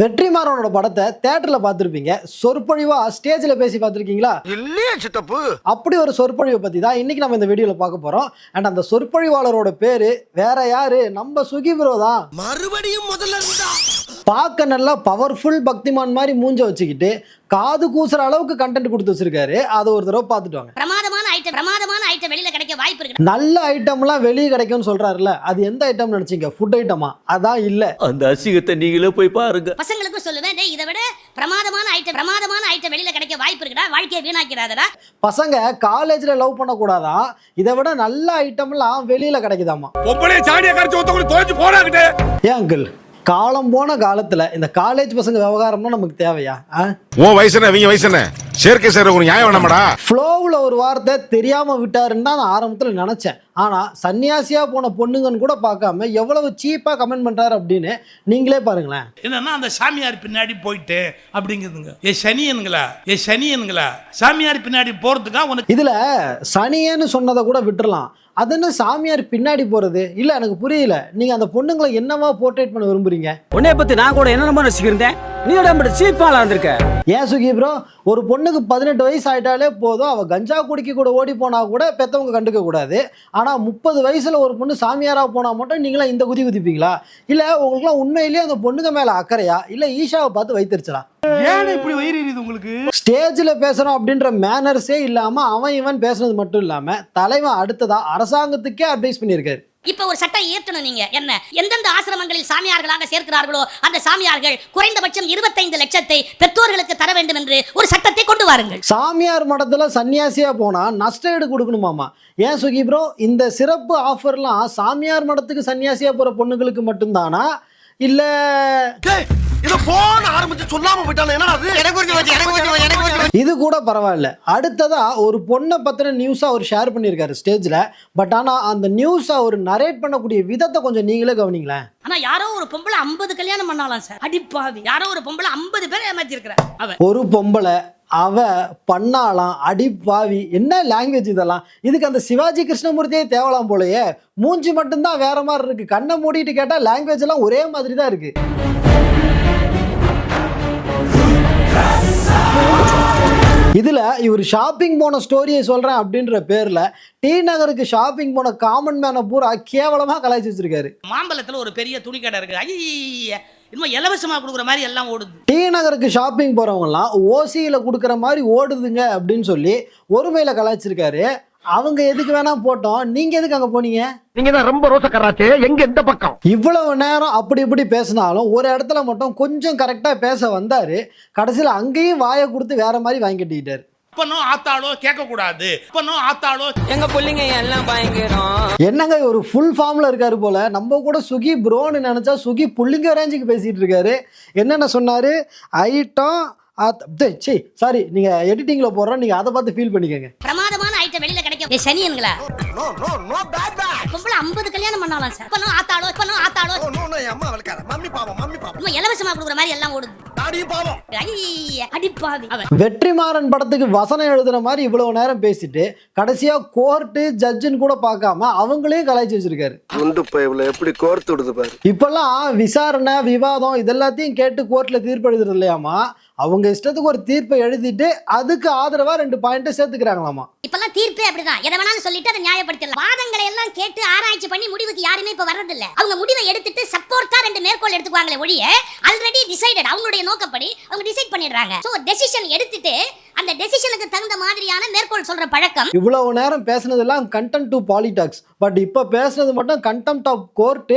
வெற்றிமாறனோட படத்தை தியேட்டர்ல பார்த்திருப்பீங்க. சொற்பொழிவா ஸ்டேஜ்ல பேசி பார்த்திருக்கீங்களா? இல்லையே சித்தப்பு. அப்படி ஒரு சொற்பொழிவை பத்தி தான் இன்னைக்கு நம்ம இந்த வீடியோல பார்க்க போறோம். அண்ட் அந்த சொற்பொழிவாளரோட பேரு வேற யாரு, நம்ம சுகி ப்ரோ தான். மறுபடியும் முதல்ல இருந்தா பார்க்க நல்லா பவர்ஃபுல் பக்திமான் மாதிரி மூஞ்ச வச்சுக்கிட்டு காது கூசுற அளவுக்கு கண்டென்ட் கொடுத்து வச்சிருக்காரு. அதை ஒரு தடவை பார்த்துட்டு வாங்க. பிரமாதமான ஐட்டம் வெளியில கிடைக்க வாய்ப்பு இருக்கு. நல்ல ஐட்டம்லாம் வெளியே கிடைக்கும்னு சொல்றாருல, அது எந்த ஐட்டம் நினைச்சீங்க? ஃபுட் ஐட்டமா? அதான் இல்ல. அந்த அசிங்கத்தை நீங்களே போய் பாருங்க. பசங்களுக்கு சொல்லுவேன், டேய் இதை விட பிரமாதமான ஐட்டம் வெளியில கிடைக்க வாய்ப்பு இருக்குடா, வாழ்க்கையை வீணாக்கிறாதடா. பசங்க காலேஜ்ல லவ் பண்ண கூடாதான், இதை விட நல்ல ஐட்டம்லாம் வெளியில கிடைக்குதாமா. பொம்பளை சாடிய கரைச்சு ஒருத்தவங்க தொலைஞ்சு போறாங்கடே. ஏன் அங்கிள், காலம் போன காலத்துல இந்த காலேஜ் பசங்க விவகாரம்னா நமக்கு தேவையா? உன் வயசு என்ன, அவங்க வயசு என்ன? சேர்க்கை சேர ஒரு நியாயம் வேணாமடா. ஃப்ளோவில் ஒரு வார்த்தை தெரியாம விட்டாருன்னு தான் நான் ஆரம்பத்தில் நினைச்சேன். ஆனா சன்னியாசியா போன பொண்ணுங்கன்னு கூட பார்க்காம எவ்வளவு சீப்பா கமெண்ட் பண்றாரு அப்படின்னு நீங்களே பாருங்களேன். என்னன்னா அந்த சாமியார் பின்னாடி போயிட்டு அப்படிங்குதுங்க. சனியனுங்களா சாமியார் பின்னாடி போறதுக்கா உனக்கு? இதுல சனியன்னு சொன்னதை கூட விட்டுறலாம். அது என்ன சாமியார் பின்னாடி போறது? இல்ல எனக்கு புரியல. நீங்க அந்த பொண்ணுங்களை என்னவா போர்ட்ரேட் பண்ண விரும்புறீங்க? உன்னைய பத்தி நான் கூட என்ன ரசிக்கிறேன். நீ சீப்பாளா இருந்திருக்க. ஏன் சுகி ப்ரோ, ஒரு பொண்ணுக்கு 18 வயசு ஆயிட்டாலே போதும், அவ கஞ்சா குடிக்க கூட ஓடி போனா கூட பெத்தவங்க கண்டுக்க கூடாது. ஆனா 30 வயசுல ஒரு பொண்ணு சாமியாரா போனா மட்டும் நீங்களா இந்த குதி குதிப்பீங்களா? இல்ல உங்களுக்குலாம் உண்மையிலேயே அந்த பொண்ணுங்க மேல அக்கறையா, இல்ல ஈஷாவை பார்த்து வைத்திருச்சலா? ஏன் இப்படி வயிறு எரியுது உங்களுக்கு? ஸ்டேஜ்ல பேசுறோம் அப்படின்ற மேனர்ஸே இல்லாம அவன் இவன் பேசுனது மட்டும் இல்லாம தலைவன் அடுத்ததா அரசாங்கத்துக்கே அட்வைஸ் பண்ணியிருக்காரு. இப்ப ஒரு சட்டம் ஏற்றணும். நீங்க என்ன, எந்தெந்த ஆசிரமங்களில் சாமியார்களாக சேர்க்கிறார்களோ அந்த சாமியார்கள் குறைந்தபட்சம் 25 லட்சத்தை பெற்றோர்களுக்கு தர வேண்டும் என்று ஒரு சட்டத்தை கொண்டு வாருங்கள். சாமியார் மடத்துல சன்னியாசியா போனா நஷ்ட ஈடு கொடுக்கணுமாமா. ஏன் சுகி ப்ரோ, இந்த சிறப்பு ஆஃபர்லாம் சாமியார் மடத்துக்கு சன்னியாசியா போற பொண்ணுங்களுக்கு மட்டும்தானா, இல்ல இத போன் ஆரம்பிச்சு சொல்லாம போயிட்டானே? என்ன அது? எனக்கு இது கூட பரவாயில்ல. அடுத்ததா ஒரு பொண்ணை பத்தின நியூஸா அவர் ஷேர் பண்ணியிருக்காரு ஸ்டேஜ்ல. பட் ஆனா அந்த நியூஸ் அவர் நரேட் பண்ணக்கூடிய விதத்தை கொஞ்சம் நீங்களே கவனிங்களேன். ஆனா யாரோ ஒரு பொம்பளை 50 கல்யாணம் பண்ணாலாம் சார். அடிப்பாவி, யாரோ ஒரு பொம்பளை 50 பேர் ஏமாத்தி இருக்கிற. ஒரு பொம்பளை அவ பண்ணாலாம், அடிப்பாவி. என்ன லாங்குவேஜ் இதெல்லாம்? இதுக்கு அந்த சிவாஜி கிருஷ்ணமூர்த்தியே தேவலாம் போலயே. மூஞ்சி மட்டும்தான் வேற மாதிரி இருக்கு. கண்ணை மூடிட்டு கேட்டா லாங்குவேஜ் எல்லாம் ஒரே மாதிரி தான் இருக்கு. இதுல இவர் ஷாப்பிங் போன ஸ்டோரியை சொல்றேன் அப்படின்ற பேர்ல டி நகருக்கு ஷாப்பிங் போன காமன் மேனை பூரா கேவலமா கலாய்ச்சி வச்சிருக்காரு. மாம்பழத்துல ஒரு பெரிய துணி கடை இருக்கு. ஐய இன்னும் இலவசமா கொடுக்குற மாதிரி எல்லாம் ஓடுது. டி நகருக்கு ஷாப்பிங் போறவங்க எல்லாம் ஓசியில கொடுக்குற மாதிரி ஓடுதுங்க அப்படின்னு சொல்லி ஒருமையில கலாய்ச்சிருக்காரு. அவங்க எதுக்கு வேணா போட்டோம், நீங்க எதுக்கு அங்க போனீங்க? நீங்க தான் ரொம்ப ரோசக்காராச்சே. எங்க எந்த பக்கம்? இவ்வளவு நேரம் அப்படி இப்படி பேசினாலும் ஒரு இடத்துல மட்டும் கொஞ்சம் கரெக்டா பேச வந்தாரு. கடைசியில அங்கேயும் வாயை கொடுத்து வேற மாதிரி வாங்கிட்டாரு. அப்பனும் ஆத்தாளோ கேட்க கூடாது. எங்க பிள்ளைங்க எல்லாம் பயங்கரம். என்னங்க ஒரு ஃபுல் ஃபார்ம்ல இருக்காரு போல. நம்ம கூட சுகி ப்ரோன்னு நினைச்சா சுகி புள்ளிங்க ரேஞ்சுக்கு பேசிட்டு இருக்காரு. என்னென்ன சொன்னாரு? ஐட்டம் சாரி, நீங்க எடிட்டிங்ல போடுறோம், நீங்க அதை பார்த்து ஃபீல் பண்ணிக்கங்க. பிரமாதமான ஐட்டம் வெளியில கிடைக்க சனியனுங்களா பொம்பளை 50 கல்யாணம் பண்ணாலாம் சார். ஆத்தாளோ அம்மா வளர்க்காத. மம்மி பாவம். இலவசமா கொடுக்குற மாதிரி எல்லாம் ஓடுது. தாடியும் பாவம். ஐய அடிப்பாவி. வெற்றிமாறன் படத்துக்கு வசனம் எழுதுன மாதிரி இவ்வளவு நேரம் பேசிட்டு கடைசியா கோர்ட்டு ஜட்ஜுன்னு கூட பார்க்காம அவங்களையும் கலாய்ச்சி வச்சிருக்காரு. எப்படி கோர்த்து விடுது பாரு. இப்பெல்லாம் விசாரணை விவாதம் இதெல்லாத்தையும் கேட்டு கோர்ட்ல தீர்ப்பு எழுதுறது இல்லையாமா. அவங்க இஷ்டத்துக்கு ஒரு தீர்ப்பை எழுதிட்டு அதுக்கு ஆதரவா 2 பாயிண்ட் சேர்த்துக்கிறாங்களாமா. இப்பெல்லாம் தீர்ப்பே அப்படிதான். எதை வேணாலும் சொல்லிட்டு அதை நியாயப்படுத்தலாம். வாதங்களை எல்லாம் கேட்டு ஆராய்ச்சி பண்ணி முடிவுக்கு யாருமே இப்ப வர்றது இல்ல. அவங்க முடிவை எடுத்துட்டு சப்போர்ட்டா 2 மேற்கோள் எடுத்துக்குவாங்களே ஒழிய ஆல்ரெடி டிசைடட் அவங்களுடைய நோக்கப்படி அவங்க டிசைட் பண்ணிடுறாங்க. சோ டெசிஷன் எடுத்துட்டு அந்த டெசிஷனுக்கு தகுந்த மாதிரியான மேற்கோள் சொல்ற பழக்கம். இவ்வளவு நேரம் பேசுனதெல்லாம் கண்டெம்ட் டு பாலிடிக்ஸ். பட் இப்ப பேசுனது மட்டும் கண்டெம்ட் ஆஃப் கோர்ட்.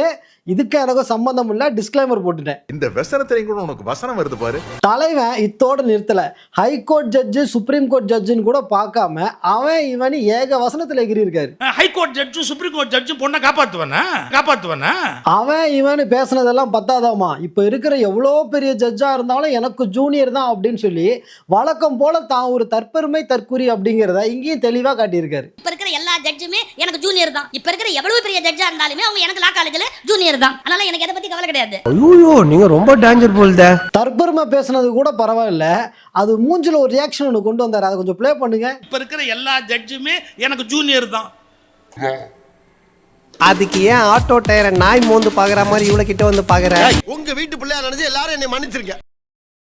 இதுக்கு எனக்கு சம்பந்தம் இல்ல, டிஸ்க்ளைமர் போட்டுட்டேன். இந்த வசனத்திலையும் கூட உனக்கு வசனம் வருது பாரு. தலைவன் இத்தோட நிறுத்தல. ஹைகோர்ட் ஜட்ஜு சுப்ரீம் கோர்ட் ஜட்ஜுன்னு கூட பார்க்காம அவன் இவன் ஏக வசனத்துல எகிரி இருக்காரு. High court judge supreme court judge பொண்ணை காப்பாத்துவானா? அவன் இவன் பேசுனதெல்லாம் பத்தாதாமா. இப்ப இருக்கிற எவ்வளோ பெரிய ஜட்ஜா இருந்தாலும் எனக்கு ஜூனியர் தான் அப்படின்னு சொல்லி வழக்கம் போல தான் ஒரு தற்பெருமை தற்குறி அப்படிங்கிறத இங்கேயும் தெளிவா காட்டியிருக்காரு. இப்ப இருக்கிற எல்லா ஜட்ஜுமே எனக்கு ஜூனியர் தான். இப்ப இருக்கிற எவ்வளவு பெரிய ஜட்ஜா இருந்தாலுமே அவங்க எனக்கு லா காலேஜ்ல ஜூனியர் தான். அதனால எனக்கு எதை பத்தி கவலை கிடையாது. ஐயோ நீங்க ரொம்ப டேஞ்சர் போல்தே. தற்பெருமை பேசுனது கூட பரவாயில்ல, அது மூஞ்சில ஒரு ரியாக்ஷன் ஒன்று கொண்டு வந்தாரு. அதை கொஞ்சம் ப்ளே பண்ணுங்க. இப்ப இருக்கிற எல்லா ஜட்ஜுமே எனக்கு ஜூனியர் தான். அதுக்கு ஏன் ஆட்டோ டயரை நாய் மோந்து பாக்குற மாதிரி இவ்வளவு கிட்ட வந்து பாக்குற? உங்க வீட்டு பிள்ளையா நினைச்சு எல்லாரும் என்னை மன்னிச்சிருக்க.